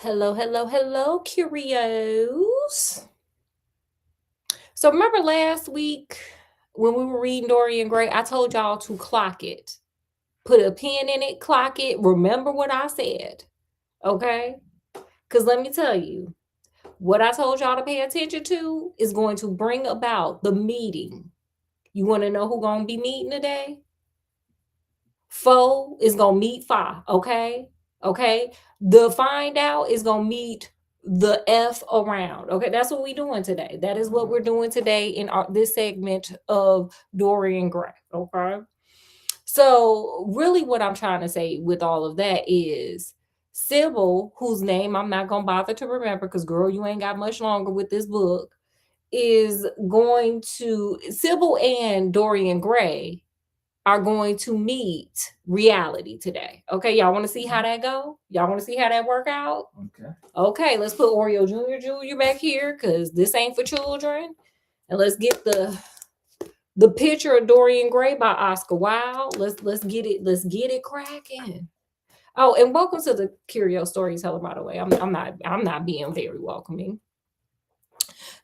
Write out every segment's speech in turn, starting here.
Hello, hello, hello, curios. So remember last week when we were reading Dorian Gray, I told y'all to clock it. Put a pin in it, clock it. Remember what I said. Okay? Because let me tell you, what I told y'all to pay attention to is going to bring about the meeting. You want to know who gonna be meeting today? Foe is gonna meet Fa, okay? Okay. The find out is gonna meet the F around. Okay, that's what we're doing today. That is what we're doing today in this segment of Dorian Gray. Okay. So, really, what I'm trying to say with all of that is Sybil, whose name I'm not gonna bother to remember because girl, you ain't got much longer with this book, is going to Sybil and Dorian Gray are going to meet reality today. Okay, y'all want to see how that go? Y'all want to see how that work out? Okay. Okay, let's put Oreo Jr. back here because this ain't for children. And let's get the Picture of Dorian Gray by Oscar Wilde. Let's get it cracking. Oh, and welcome to the Curio Storyteller, by the way. I'm not being very welcoming.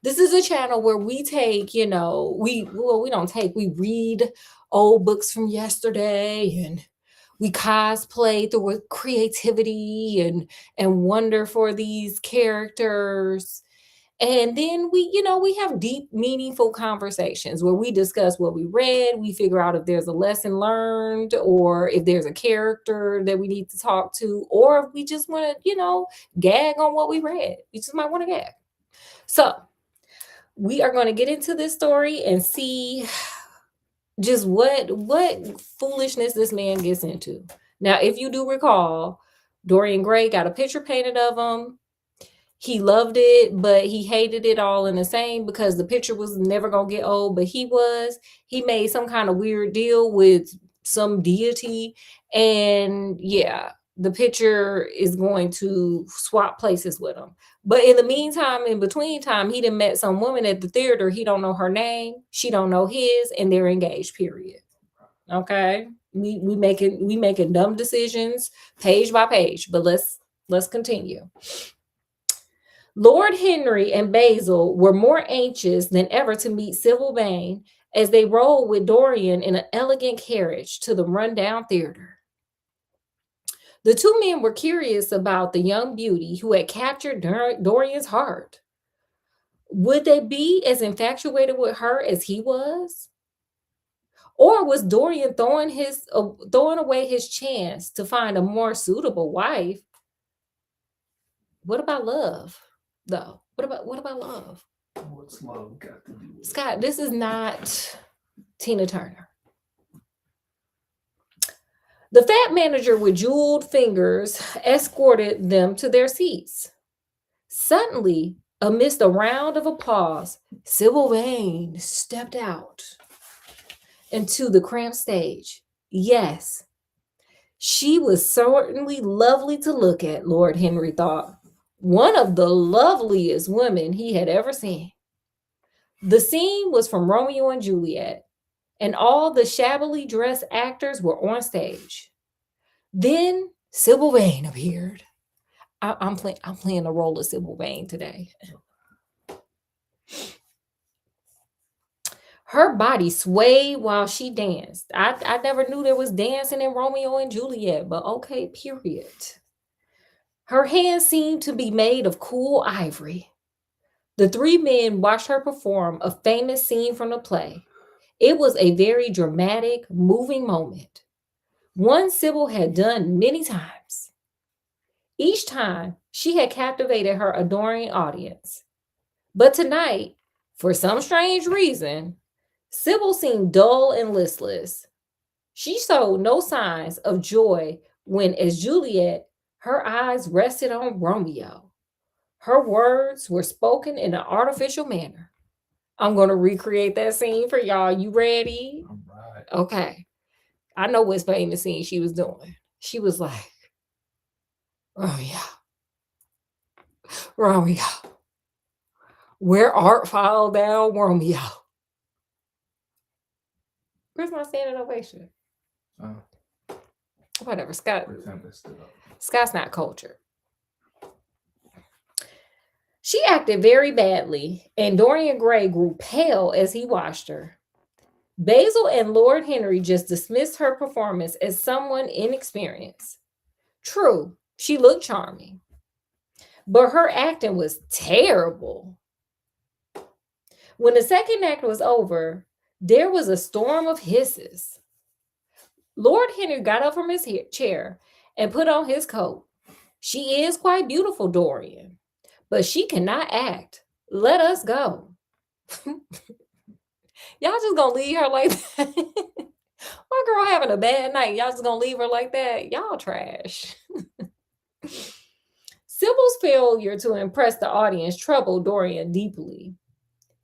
This is a channel where we take, we don't take, we read old books from yesterday and we cosplay through creativity and wonder for these characters. And then we have deep, meaningful conversations where we discuss what we read. We figure out if there's a lesson learned or if there's a character that we need to talk to, or if we just want to, gag on what we read. We just might want to gag. So we are going to get into this story and see just what foolishness this man gets into. Now, if you do recall, Dorian Gray got a picture painted of him. He loved it, but he hated it all in the same because the picture was never going to get old, but he was. He made some kind of weird deal with some deity. And yeah, the picture is going to swap places with him. But in the meantime, in between time, he done met some woman at the theater. He don't know her name. She don't know his, and they're engaged, period. Okay. We making dumb decisions page by page, but let's continue. Lord Henry and Basil were more anxious than ever to meet Sybil Vane as they rode with Dorian in an elegant carriage to the rundown theater. The two men were curious about the young beauty who had captured Dorian's heart. Would they be as infatuated with her as he was? Or was Dorian throwing away his chance to find a more suitable wife? What about love, though? What about love? What's love got to do with it? Scott, this is not Tina Turner. The fat manager with jeweled fingers escorted them to their seats. Suddenly, amidst a round of applause, Sybil Vane stepped out into the cramped stage. Yes, she was certainly lovely to look at, Lord Henry thought. One of the loveliest women he had ever seen. The scene was from Romeo and Juliet, and all the shabbily dressed actors were on stage. Then Sybil Vane appeared. I'm playing the role of Sybil Vane today. Her body swayed while she danced. I never knew there was dancing in Romeo and Juliet, but okay, period. Her hands seemed to be made of cool ivory. The three men watched her perform a famous scene from the play. It was a very dramatic, moving moment. One Sybil had done many times. Each time, she had captivated her adoring audience. But tonight, for some strange reason, Sybil seemed dull and listless. She showed no signs of joy when, as Juliet, her eyes rested on Romeo. Her words were spoken in an artificial manner. I'm going to recreate that scene for y'all. You ready? All right. Okay. I know what's famous scene she was doing. She was like, Romeo, Romeo, where art fall down, Romeo? Where's my standing ovation? Whatever, Scott. Pretend it stood up. Scott's not cultured. She acted very badly, and Dorian Gray grew pale as he watched her. Basil and Lord Henry just dismissed her performance as someone inexperienced. True, she looked charming, but her acting was terrible. When the second act was over, there was a storm of hisses. Lord Henry got up from his chair and put on his coat. She is quite beautiful, Dorian, but she cannot act. Let us go. Y'all just gonna leave her like that? My girl having a bad night. Y'all just gonna leave her like that? Y'all trash. Sybil's failure to impress the audience troubled Dorian deeply.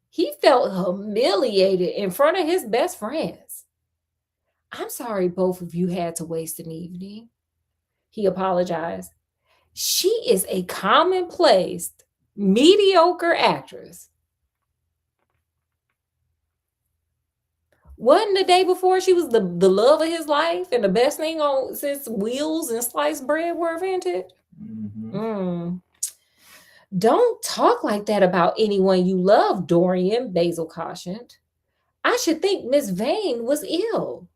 He felt humiliated in front of his best friends. I'm sorry both of you had to waste an evening. He apologized. She is a commonplace, mediocre actress. Wasn't the day before she was the love of his life and the best thing on since wheels and sliced bread were invented? Don't talk like that about anyone you love, Dorian, Basil cautioned. I should think Miss Vane was ill.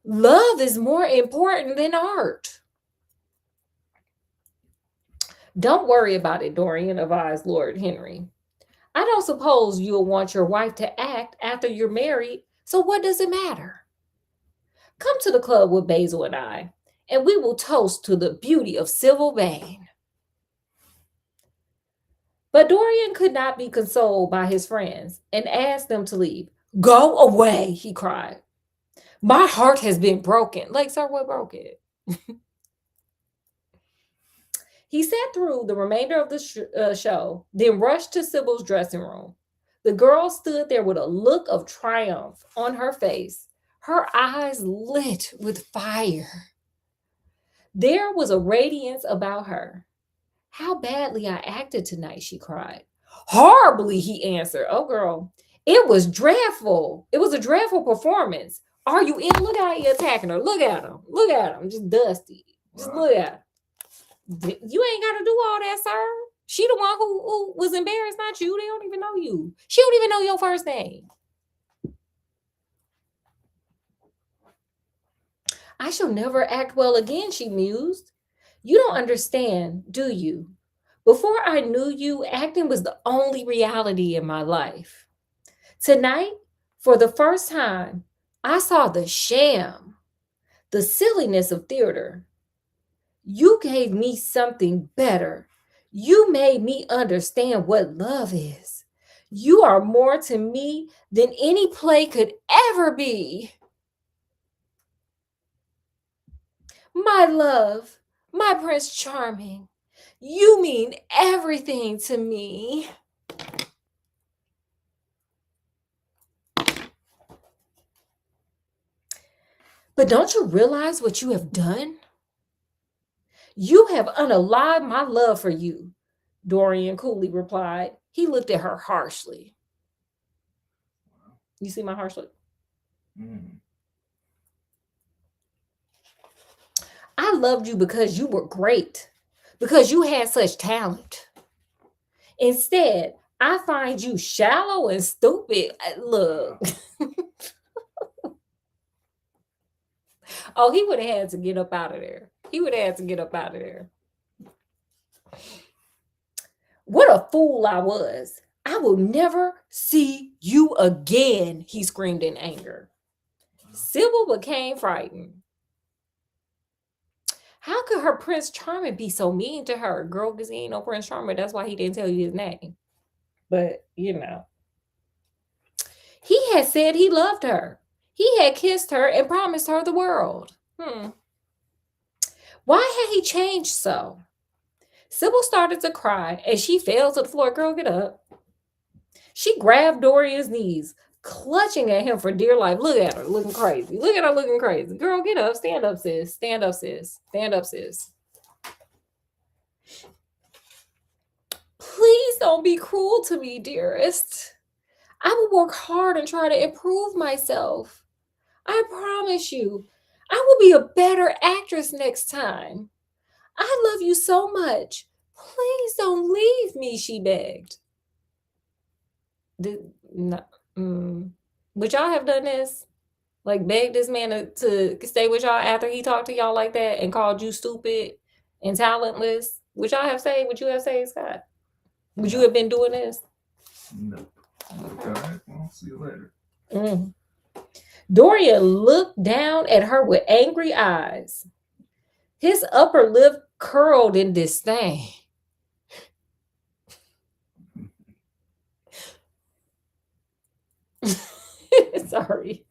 Love is more important than art. Don't worry about it, Dorian, advised Lord Henry. I don't suppose you'll want your wife to act after you're married, so what does it matter? Come to the club with Basil and I, and we will toast to the beauty of Sybil Vane. But Dorian could not be consoled by his friends and asked them to leave. Go away, he cried. My heart has been broken. Like, sir, what broke it? He sat through the remainder of the show, then rushed to Sybil's dressing room. The girl stood there with a look of triumph on her face, her eyes lit with fire. There was a radiance about her. How badly I acted tonight, she cried. Horribly, he answered. Oh, girl, it was dreadful. It was a dreadful performance. Are you in? Look how you're attacking her. Look at him. Look at him. Just dusty. Just look at him. You ain't got to do all that, sir. She the one who was embarrassed, not you. They don't even know you. She don't even know your first name. I shall never act well again, she mused. You don't understand, do you? Before I knew you, acting was the only reality in my life. Tonight, for the first time, I saw the sham, the silliness of theater. You gave me something better. You made me understand what love is. You are more to me than any play could ever be. My love, my Prince Charming, you mean everything to me. But don't you realize what you have done? You have unalived my love for you, Dorian coolly replied. He looked at her harshly. You see my harsh look? I loved you because you were great, because you had such talent. Instead, I find you shallow and stupid. Look. Oh, he would have had to get up out of there. He would have had to get up out of there. What a fool I was. I will never see you again, he screamed in anger. Sybil became frightened. How could her Prince Charming be so mean to her? Girl, because he ain't no Prince Charming. That's why he didn't tell you his name. But, you know. He had said he loved her. He had kissed her and promised her the world. Why had he changed so? Sybil started to cry and she fell to the floor. Girl, get up. She grabbed Dorian's knees, clutching at him for dear life. Look at her looking crazy. Look at her looking crazy. Girl, get up. Stand up, sis. Stand up, sis. Stand up, sis. Please don't be cruel to me, dearest. I will work hard and try to improve myself. I promise you, I will be a better actress next time. I love you so much. Please don't leave me, she begged. Would y'all have done this? Like beg this man to stay with y'all after he talked to y'all like that and called you stupid and talentless? Would you have said, Scott? Would you have been doing this? No. Okay, I'll see you later. Dorian looked down at her with angry eyes. His upper lip curled in disdain. Sorry.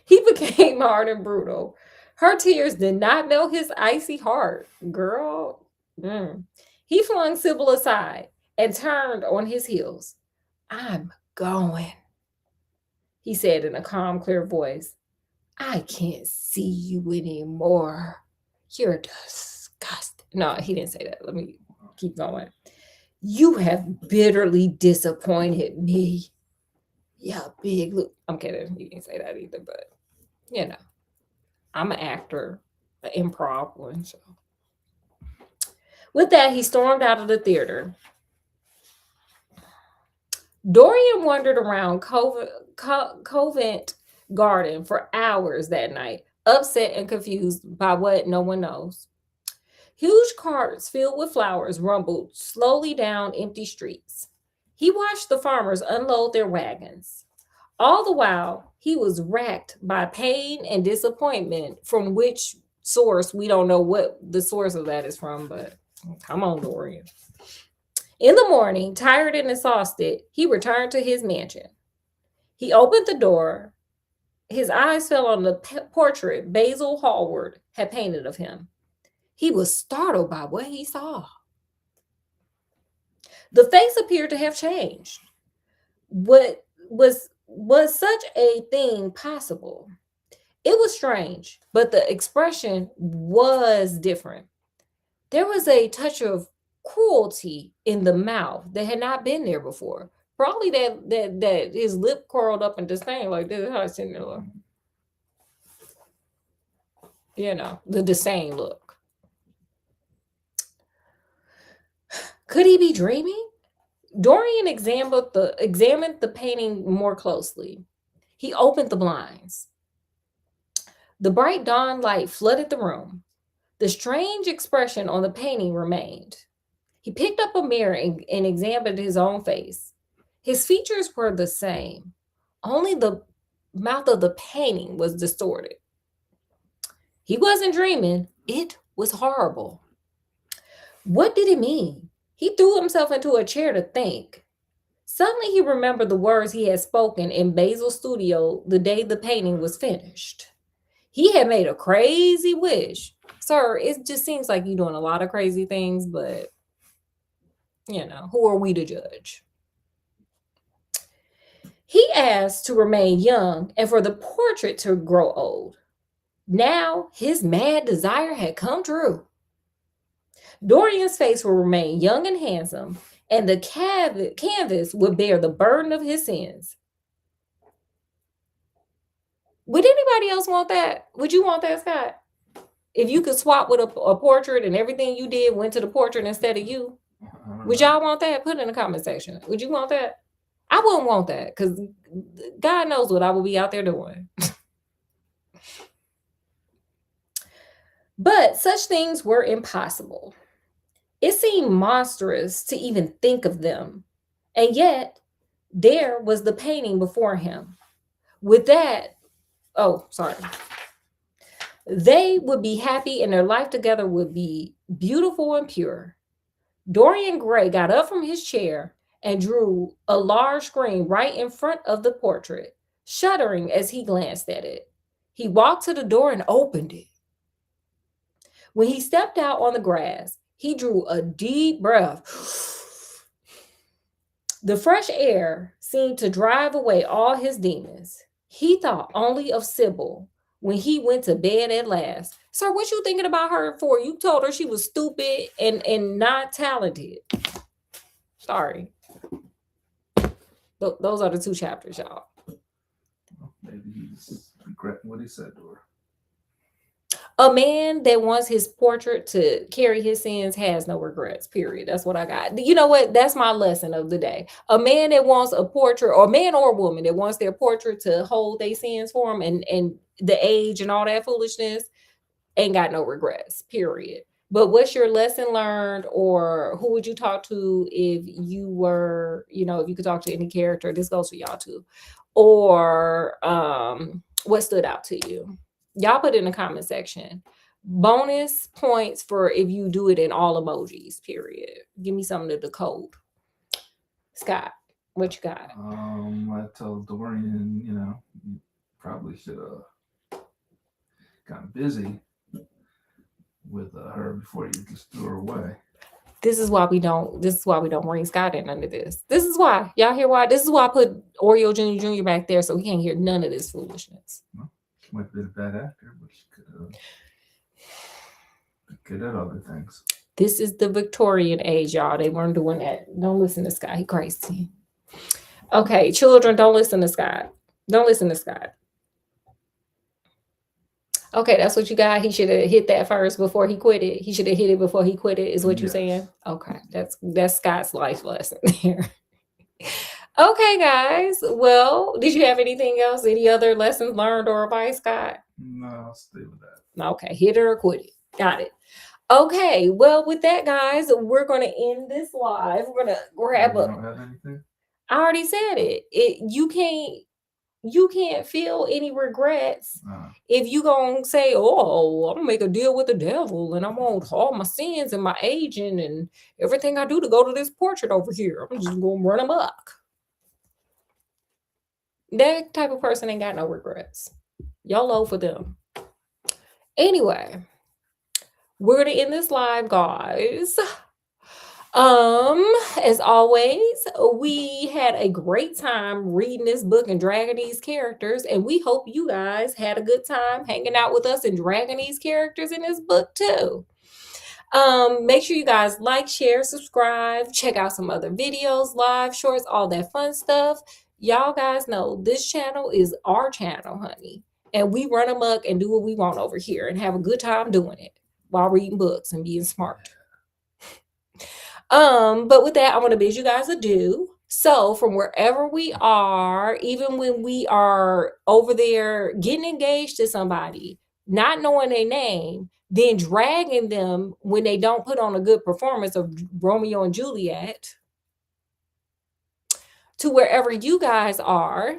He became hard and brutal. Her tears did not melt his icy heart. Girl. He flung Sybil aside and turned on his heels. I'm going, he said in a calm, clear voice. I can't see you anymore. You're disgusting. No, he didn't say that. Let me keep going. You have bitterly disappointed me. Yeah, big look. I'm kidding. He didn't say that either, but you know, I'm an actor, an improv one. So, with that, he stormed out of the theater. Dorian wandered around Covent Garden for hours that night, upset and confused by what no one knows. Huge carts filled with flowers rumbled slowly down empty streets. He watched the farmers unload their wagons. All the while, he was racked by pain and disappointment, from which source we don't know what the source of that is from, but come on, Dorian. In the morning, tired and exhausted, he returned to his mansion. He opened the door. His eyes fell on the portrait Basil Hallward had painted of him. He was startled by what he saw. The face appeared to have changed. What was such a thing possible? It was strange, but the expression was different. There was a touch of cruelty in the mouth that had not been there before. Probably that his lip curled up in disdain, like this is how it's sitting there. Look. You know, the disdain look. Could he be dreaming? Dorian examined the painting more closely. He opened the blinds. The bright dawn light flooded the room. The strange expression on the painting remained. He picked up a mirror and examined his own face. His features were the same. Only the mouth of the painting was distorted. He wasn't dreaming. It was horrible. What did it mean? He threw himself into a chair to think. Suddenly he remembered the words he had spoken in Basil's studio the day the painting was finished. He had made a crazy wish. Sir, it just seems like you're doing a lot of crazy things, but, you know, who are we to judge? He asked to remain young and for the portrait to grow old. Now his mad desire had come true. Dorian's face will remain young and handsome, and the canvas would bear the burden of his sins. Would anybody else want that? Would you want that, Scott? If you could swap with a portrait and everything you did went to the portrait instead of you, would y'all want that? Put it in the comment section. Would you want that? I wouldn't want that because God knows what I would be out there doing. But such things were impossible. It seemed monstrous to even think of them. And yet, there was the painting before him. With that, they would be happy and their life together would be beautiful and pure. Dorian Gray got up from his chair and drew a large screen right in front of the portrait, shuddering as he glanced at it. He walked to the door and opened it. When he stepped out on the grass, he drew a deep breath. The fresh air seemed to drive away all his demons. He thought only of Sybil when he went to bed at last. Sir, what you thinking about her for? You told her she was stupid and not talented. Sorry. Those are the two chapters, y'all. Maybe he's regretting what he said to her. A man that wants his portrait to carry his sins has no regrets, period. That's what I got. You know what? That's my lesson of the day. A man that wants a portrait, or man or woman that wants their portrait to hold their sins for him and the age and all that foolishness, ain't got no regrets, period. But what's your lesson learned, or who would you talk to if you were, if you could talk to any character? This goes for y'all too. Or what stood out to you? Y'all put it in the comment section. Bonus points for if you do it in all emojis, period. Give me something to decode. Scott, what you got? I told Dorian, you probably should have gotten busy with her before you just threw her away. This is why we don't bring Scott in under this. This is why. Y'all hear why? This is why I put Oreo Jr. back there, so he can't hear none of this foolishness. Well, she might be a bad actor, but she could have good at other things. This is the Victorian age, y'all. They weren't doing that. Don't listen to Scott. He crazy. Okay, children, don't listen to Scott. Don't listen to Scott. Okay, that's what you got. He should have hit that first before he quit it. He should have hit it before he quit it, is what you're saying? Okay, that's Scott's life lesson here. Okay, guys. Well, did you have anything else? Any other lessons learned or advice, Scott? No, I'll stay with that. Okay, hit it or quit it. Got it. Okay, well, with that, guys, we're going to end this live. We're going to grab You don't have anything? I already said it. You can't feel any regrets if you gonna say, oh, I'm gonna make a deal with the devil and I'm gonna all my sins and my aging and everything I do to go to this portrait over here, I'm just gonna run amok. That type of person ain't got no regrets. YOLO for them. Anyway, we're gonna end this live, guys. As always, we had a great time reading this book and dragging these characters, and we hope you guys had a good time hanging out with us and dragging these characters in this book too. Make sure you guys like, share, subscribe, check out some other videos, live shorts, all that fun stuff. Y'all guys know this channel is our channel, honey, and we run amok and do what we want over here and have a good time doing it while reading books and being smart. But with that, I'm going to bid you guys adieu. So from wherever we are, even when we are over there getting engaged to somebody, not knowing their name, then dragging them when they don't put on a good performance of Romeo and Juliet, to wherever you guys are,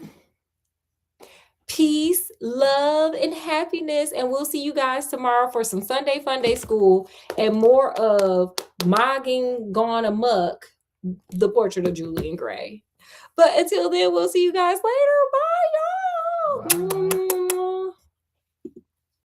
peace, love, and happiness. And we'll see you guys tomorrow for some Sunday Fun Day School and more of Mogging Gone Amok, the Portrait of Dorian Gray. But until then, we'll see you guys later. Bye, y'all.